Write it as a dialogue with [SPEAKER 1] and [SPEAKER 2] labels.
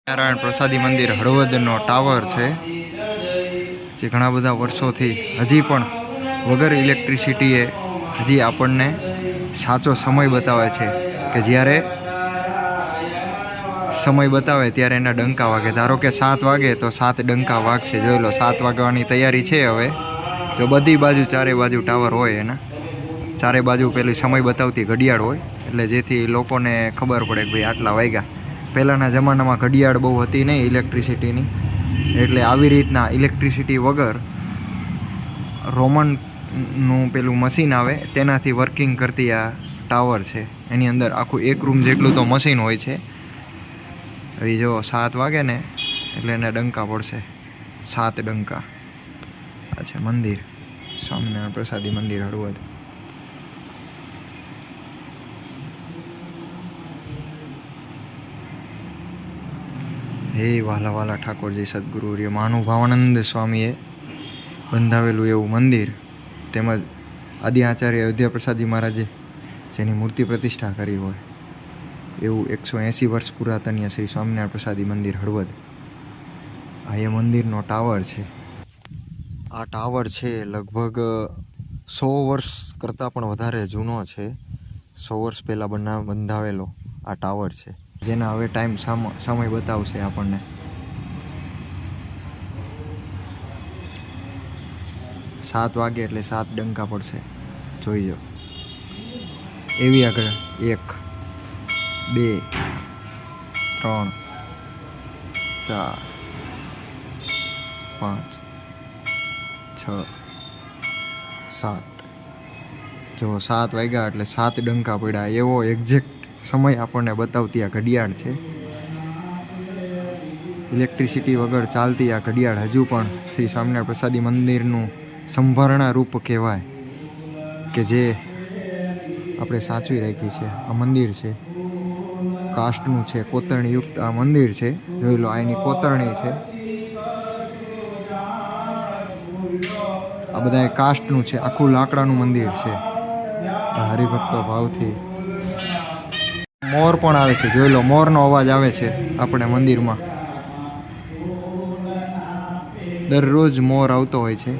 [SPEAKER 1] નારાયણ પ્રસાદી મંદિર હળવદનો ટાવર છે જે ઘણા બધા વર્ષોથી હજી પણ વગર ઇલેક્ટ્રિસિટીએ હજી આપણને સાચો સમય બતાવે છે કે જ્યારે સમય બતાવે ત્યારે એના ડંકા વાગે. ધારો કે 7 વાગે તો 7 ડંકા વાગશે. જોઈ લો 7 વાગવાની તૈયારી છે. હવે જો બધી બાજુ ચારે બાજુ ટાવર હોય એના ચારે બાજુ પેલી સમય બતાવતી ઘડિયાળ હોય એટલે જેથી લોકોને ખબર પડે કે ભાઈ આટલા વાગ્યા. પહેલાંના જમાનામાં ઘડિયાળ બહુ હતી નહીં ઇલેક્ટ્રિસિટીની, એટલે આવી રીતના ઇલેક્ટ્રિસિટી વગર રોમનનું પેલું મશીન આવે તેનાથી વર્કિંગ કરતી આ ટાવર છે. એની અંદર આખું એક રૂમ જેટલું તો મશીન હોય છે. હવે જો 7 વાગે ને એટલે એને ડંકા પડશે, 7 ડંકા. આ છે મંદિર, સ્વામિનારાયણ પ્રસાદી મંદિર હળવદ. હે વાલા વાલા ઠાકોરજી સદગુરુ મહાનુભાવાનંદ સ્વામીએ બંધાવેલું એવું મંદિર, તેમજ આદિ આચાર્ય અયોધ્યા પ્રસાદજી મહારાજે જેની મૂર્તિ પ્રતિષ્ઠા કરી હોય એવું 180 વર્ષ પુરાતન્ય શ્રી સ્વામિનારાયણ પ્રસાદી મંદિર હળવદ. આ એ મંદિરનો ટાવર છે. આ ટાવર છે લગભગ 100 વર્ષ કરતાં પણ વધારે જૂનો છે. 100 વર્ષ પહેલાં બંધાવેલો આ ટાવર છે, જેના હવે ટાઈમ સમય બતાવશે આપણને. સાત વાગે એટલે 7 ડંકા પડશે. જોઈજો એવી આગળ 1 2 3 4 5 6 7. જો 7 વાગ્યા એટલે 7 ડંકા પડ્યા. એવો એક્ઝેક્ટ સમય આપણને બતાવતી આ ઘડિયાળ છે. ઇલેક્ટ્રિસિટી વગર ચાલતી આ ઘડિયાળ હજુ પણ શ્રી સ્વામિનારાયણ પ્રસાદી મંદિરનું સંભારણા રૂપ કહેવાય કે જે આપણે સાચવી રાખી છે. આ મંદિર છે કાષ્ટનું છે, કોતરણીયુક્ત આ મંદિર છે. જોઈ લો આ એની કોતરણી છે. આ બધા કાષ્ટનું છે, આખું લાકડાનું મંદિર છે. હરિભક્તો ભાવથી મોર પણ આવે છે. જોઈ લો મોરનો અવાજ આવે છે આપણે મંદિરમાં. દરરોજ મોર આવતો હોય છે.